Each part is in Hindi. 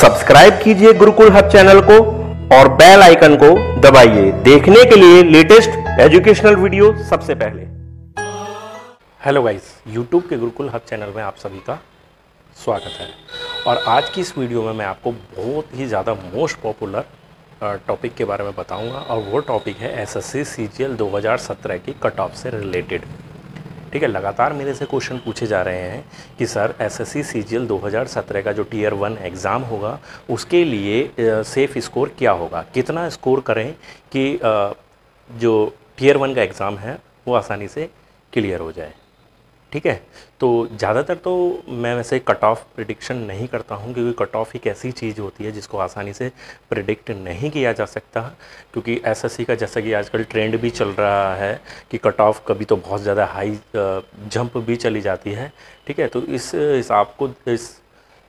सब्सक्राइब कीजिए गुरुकुल हब चैनल को और बेल आइकन को दबाइए देखने के लिए लेटेस्ट एजुकेशनल वीडियो सबसे पहले। हेलो गाइस, यूट्यूब के गुरुकुल हब चैनल में आप सभी का स्वागत है। और आज की इस वीडियो में मैं आपको बहुत ही ज़्यादा मोस्ट पॉपुलर टॉपिक के बारे में बताऊंगा और वो टॉपिक है एसएससी सीजीएल 2017 की कट ऑफ से रिलेटेड। ठीक है, लगातार मेरे से क्वेश्चन पूछे जा रहे हैं कि सर एसएससी सीजीएल 2017 का जो टियर 1 एग्ज़ाम होगा उसके लिए सेफ़ स्कोर क्या होगा, कितना स्कोर करें कि जो टियर 1 का एग्ज़ाम है वो आसानी से क्लियर हो जाए। ठीक है, तो ज़्यादातर तो मैं वैसे कट ऑफ प्रिडिक्शन नहीं करता हूं, क्योंकि कट ऑफ एक ऐसी चीज़ होती है जिसको आसानी से प्रिडिक्ट नहीं किया जा सकता, क्योंकि एसएससी का जैसा कि आजकल ट्रेंड भी चल रहा है कि कट ऑफ कभी तो बहुत ज़्यादा हाई जंप भी चली जाती है। ठीक है, तो इस हिसाब को, इस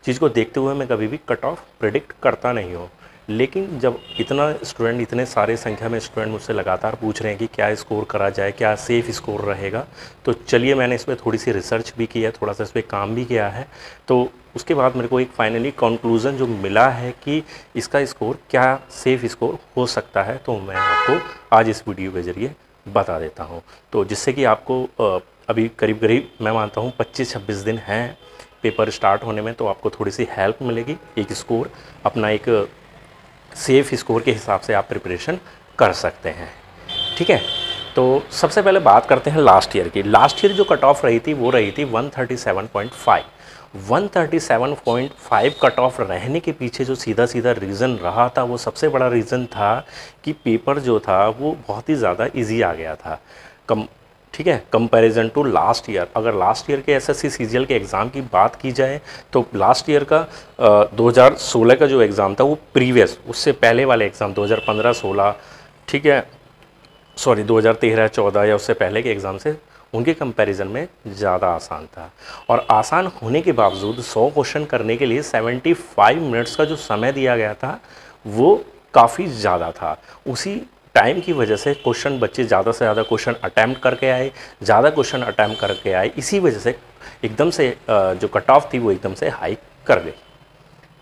चीज़ को देखते हुए मैं कभी भी कट ऑफ प्रिडिक्ट करता नहीं हूँ। लेकिन जब इतना स्टूडेंट, इतने सारे संख्या में स्टूडेंट मुझसे लगातार पूछ रहे हैं कि क्या स्कोर करा जाए, क्या सेफ़ स्कोर रहेगा, तो चलिए मैंने इस पर थोड़ी सी रिसर्च भी की है, थोड़ा सा इस पर काम भी किया है। तो उसके बाद मेरे को एक फाइनली कंक्लूज़न जो मिला है कि इसका स्कोर क्या सेफ़ स्कोर हो सकता है, तो मैं आपको आज इस वीडियो के ज़रिए बता देता हूँ। तो जिससे कि आपको अभी करीब करीब मैं मानता हूँ 25-26 दिन हैं पेपर स्टार्ट होने में, तो आपको थोड़ी सी हेल्प मिलेगी, एक स्कोर अपना एक सेफ़ स्कोर के हिसाब से आप प्रिपरेशन कर सकते हैं। ठीक है, तो सबसे पहले बात करते हैं लास्ट ईयर की। लास्ट ईयर जो कट ऑफ रही थी वो रही थी 137.5। 137.5 कट ऑफ रहने के पीछे जो सीधा सीधा रीज़न रहा था, वो सबसे बड़ा रीज़न था कि पेपर जो था वो बहुत ही ज़्यादा ईजी आ गया था ठीक है, कंपैरिजन टू लास्ट ईयर। अगर लास्ट ईयर के एसएससी सीजीएल के एग्ज़ाम की बात की जाए तो लास्ट ईयर का 2016 का जो एग्ज़ाम था वो प्रीवियस, उससे पहले वाले एग्ज़ाम 2015-16, ठीक है, सॉरी 2013-14 या उससे पहले के एग्ज़ाम से उनके कंपैरिजन में ज़्यादा आसान था। और आसान होने के बावजूद 100 क्वेश्चन करने के लिए 75 मिनट्स का जो समय दिया गया था वो काफ़ी ज़्यादा था। उसी टाइम की वजह से क्वेश्चन बच्चे ज़्यादा से ज़्यादा क्वेश्चन अटैम्प्ट करके आए, ज़्यादा क्वेश्चन अटैम्प्ट करके आए, इसी वजह से एकदम से जो कट ऑफ थी वो एकदम से हाई कर गई।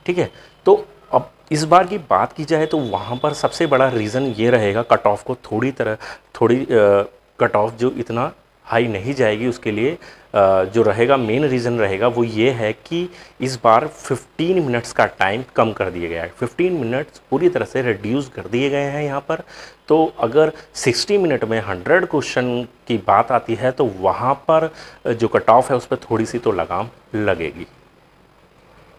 ठीक है, तो अब इस बार की बात की जाए तो वहाँ पर सबसे बड़ा रीज़न ये रहेगा कट ऑफ को थोड़ी कट ऑफ जो इतना हाई नहीं जाएगी, उसके लिए जो रहेगा मेन रीज़न रहेगा वो ये है कि इस बार 15 मिनट्स का टाइम कम कर दिया गया है। 15 मिनट्स पूरी तरह से रिड्यूस कर दिए गए हैं यहाँ पर। तो अगर 60 मिनट में 100 क्वेश्चन की बात आती है तो वहाँ पर जो कट ऑफ है उस पर थोड़ी सी तो लगाम लगेगी।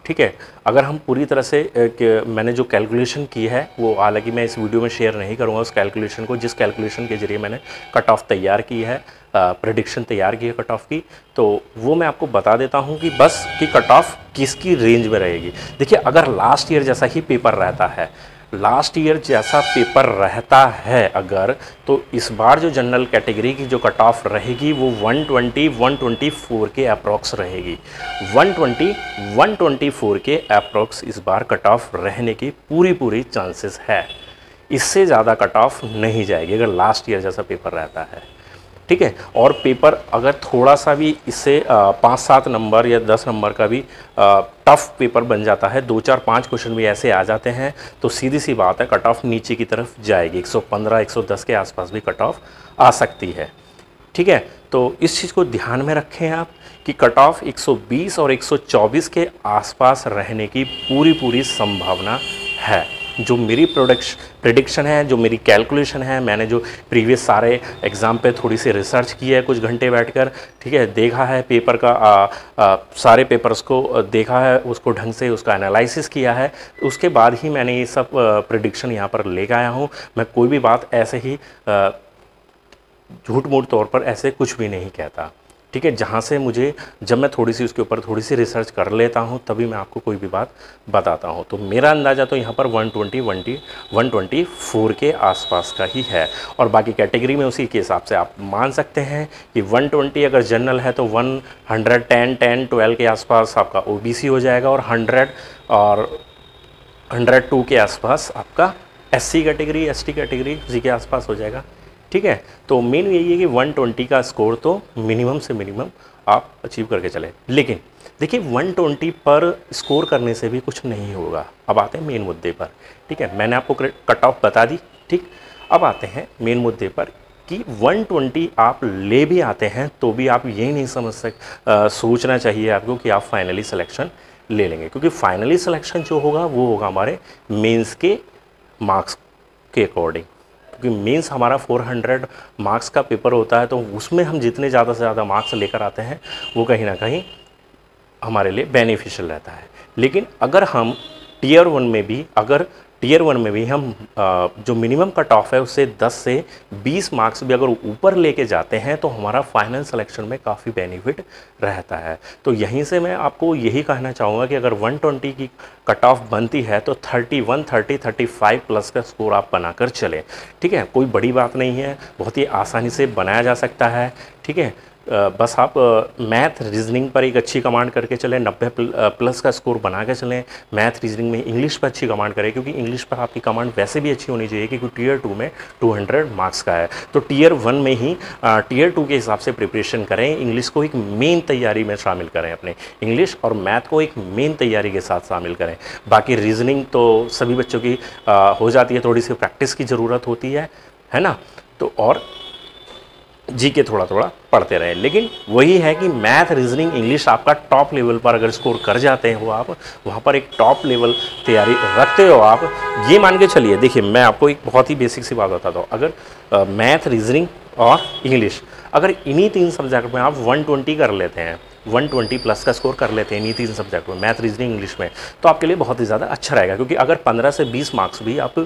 ठीक है, अगर हम पूरी तरह से मैंने जो कैलकुलेशन की है वो हालांकि मैं इस वीडियो में शेयर नहीं करूंगा उस कैलकुलेशन को, जिस कैलकुलेशन के ज़रिए मैंने कट ऑफ तैयार की है, प्रेडिक्शन तैयार की है कट ऑफ की, तो वो मैं आपको बता देता हूं कि बस कि कट ऑफ किसकी रेंज में रहेगी। देखिए, अगर लास्ट ईयर जैसा ही पेपर रहता है, लास्ट ईयर जैसा पेपर रहता है अगर, तो इस बार जो जनरल कैटेगरी की जो कट ऑफ रहेगी वो 120-124 के अप्रॉक्स रहेगी। 120-124 के अप्रॉक्स इस बार कट ऑफ रहने की पूरी चांसेस है। इससे ज़्यादा कट ऑफ नहीं जाएगी अगर लास्ट ईयर जैसा पेपर रहता है। ठीक है, और पेपर अगर थोड़ा सा भी इससे 5-7 नंबर या 10 नंबर का भी टफ पेपर बन जाता है, 2-4-5 क्वेश्चन भी ऐसे आ जाते हैं, तो सीधी सी बात है कट ऑफ नीचे की तरफ जाएगी। 115-110 के आसपास भी कट ऑफ आ सकती है। ठीक है, तो इस चीज़ को ध्यान में रखें आप कि कट ऑफ 120 और 124 के आसपास रहने की पूरी संभावना है। जो मेरी प्रेडिक्शन है, जो मेरी कैलकुलेशन है, मैंने जो प्रीवियस सारे एग्ज़ाम पे थोड़ी सी रिसर्च की है कुछ घंटे बैठकर, ठीक है, देखा है पेपर का सारे पेपर्स को देखा है, उसको ढंग से उसका एनालिसिस किया है, उसके बाद ही मैंने ये सब प्रेडिक्शन यहाँ पर लेकर आया हूँ। मैं कोई भी बात ऐसे ही झूठ मूठ तौर पर ऐसे कुछ भी नहीं कहता। ठीक है, जहाँ से मुझे, जब मैं थोड़ी सी उसके ऊपर थोड़ी सी रिसर्च कर लेता हूँ तभी मैं आपको कोई भी बात बताता हूँ। तो मेरा अंदाज़ा तो यहाँ पर 120-124 के आसपास का ही है, और बाकी कैटेगरी में उसी के हिसाब से आप मान सकते हैं कि 120 अगर जनरल है तो 110-10-12 के आसपास आपका ओबीसी हो जाएगा, और 100 और 102 के आसपास आपका एससी कैटेगरी, एसटी कैटेगरी उसी के आसपास हो जाएगा। ठीक है, तो मेन यही है कि 120 का स्कोर तो मिनिमम से मिनिमम आप अचीव करके चले। लेकिन देखिए 120 पर स्कोर करने से भी कुछ नहीं होगा। अब आते हैं मेन मुद्दे पर, ठीक है, मैंने आपको कट ऑफ बता दी, ठीक। अब आते हैं मेन मुद्दे पर कि 120 आप ले भी आते हैं तो भी आप ये नहीं सोचना चाहिए आपको कि आप फाइनली सिलेक्शन ले लेंगे, क्योंकि फाइनली सिलेक्शन जो होगा वो होगा हमारे मेंस के मार्क्स के अकॉर्डिंग, क्योंकि मेंस हमारा 400 मार्क्स का पेपर होता है, तो उसमें हम जितने ज़्यादा से ज़्यादा मार्क्स लेकर आते हैं वो कहीं ना कहीं हमारे लिए बेनिफिशियल रहता है। लेकिन अगर हम टीयर वन में भी हम जो मिनिमम कट ऑफ है उससे 10 से 20 मार्क्स भी अगर ऊपर लेके जाते हैं तो हमारा फाइनल सिलेक्शन में काफ़ी बेनिफिट रहता है। तो यहीं से मैं आपको यही कहना चाहूँगा कि अगर 120 की कट ऑफ बनती है तो 31, 30, 35 प्लस का स्कोर आप बनाकर चलें, ठीक है। कोई बड़ी बात नहीं है, बहुत ही आसानी से बनाया जा सकता है, ठीक है। बस आप मैथ रीजनिंग पर एक अच्छी कमांड करके चलें, 90 प्लस का स्कोर बना के चलें। मैथ रीजनिंग में इंग्लिश पर अच्छी कमांड करें, क्योंकि इंग्लिश पर आपकी कमांड वैसे भी अच्छी होनी चाहिए, क्योंकि टीयर 2 में 200 मार्क्स का है। तो टीयर 1 में ही टीयर 2 के हिसाब से प्रिपरेशन करें, इंग्लिश को एक मेन तैयारी में शामिल करें, अपने इंग्लिश और मैथ को एक मेन तैयारी के साथ शामिल करें। बाकी रीजनिंग तो सभी बच्चों की हो जाती है, थोड़ी सी प्रैक्टिस की ज़रूरत होती है ना। तो और जी के थोड़ा थोड़ा पढ़ते रहें, लेकिन वही है कि मैथ रीजनिंग इंग्लिश आपका टॉप लेवल पर अगर स्कोर कर जाते हो आप, वहाँ पर एक टॉप लेवल तैयारी रखते हो आप, ये मान के चलिए। देखिए मैं आपको एक बहुत ही बेसिक सी बात बताता हूँ, अगर मैथ रीजनिंग और इंग्लिश अगर इन्हीं 3 सब्जेक्ट में आप 120 कर लेते हैं, 120 प्लस का स्कोर कर लेते हैं इन्हीं 3 सब्जेक्ट में, मैथ रीजनिंग इंग्लिश में, तो आपके लिए बहुत ही ज़्यादा अच्छा रहेगा। क्योंकि अगर 15 से 20 मार्क्स भी आप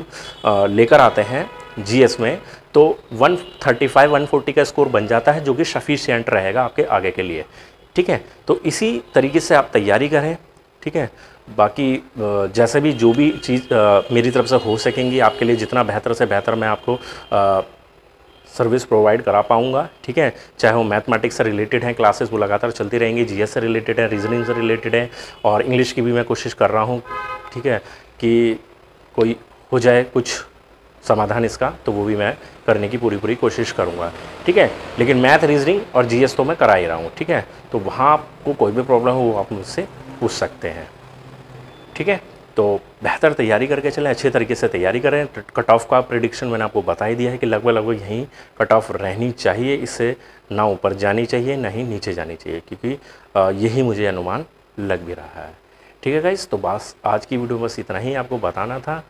लेकर आते हैं जीएस में तो 135, 140 का स्कोर बन जाता है, जो कि सफिशिएंट रहेगा आपके आगे के लिए, ठीक है। तो इसी तरीके से आप तैयारी करें, ठीक है। बाकी जैसे भी जो भी चीज़ मेरी तरफ से हो सकेंगी आपके लिए, जितना बेहतर से बेहतर मैं आपको सर्विस प्रोवाइड करा पाऊँगा, ठीक है। चाहे वो मैथमेटिक्स से रिलेटेड हैं क्लासेस, वो लगातार चलती रहेंगी, जीएस से रिलेटेड है, रीजनिंग से रिलेटेड है, और इंग्लिश की भी मैं कोशिश कर रहा हूँ, ठीक है, कि कोई हो जाए कुछ समाधान इसका, तो वो भी मैं करने की पूरी कोशिश करूँगा, ठीक है। लेकिन मैथ रीजनिंग और जीएस तो मैं करा ही रहा हूँ, ठीक है। तो वहाँ आपको कोई भी प्रॉब्लम हो वो आप मुझसे पूछ सकते हैं, ठीक है। तो बेहतर तैयारी करके चलें, अच्छे तरीके से तैयारी करें। कट ऑफ का प्रेडिक्शन मैंने आपको बता ही दिया है कि लगभग यहीं कट ऑफ रहनी चाहिए, इससे ना ऊपर जानी चाहिए ना ही नीचे जानी चाहिए, क्योंकि यही मुझे अनुमान लग भी रहा है, ठीक है गाइस। तो बस आज की वीडियो बस इतना ही आपको बताना था,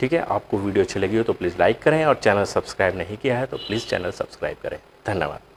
ठीक है। आपको वीडियो अच्छी लगी हो तो प्लीज़ लाइक करें, और चैनल सब्सक्राइब नहीं किया है तो प्लीज़ चैनल सब्सक्राइब करें। धन्यवाद।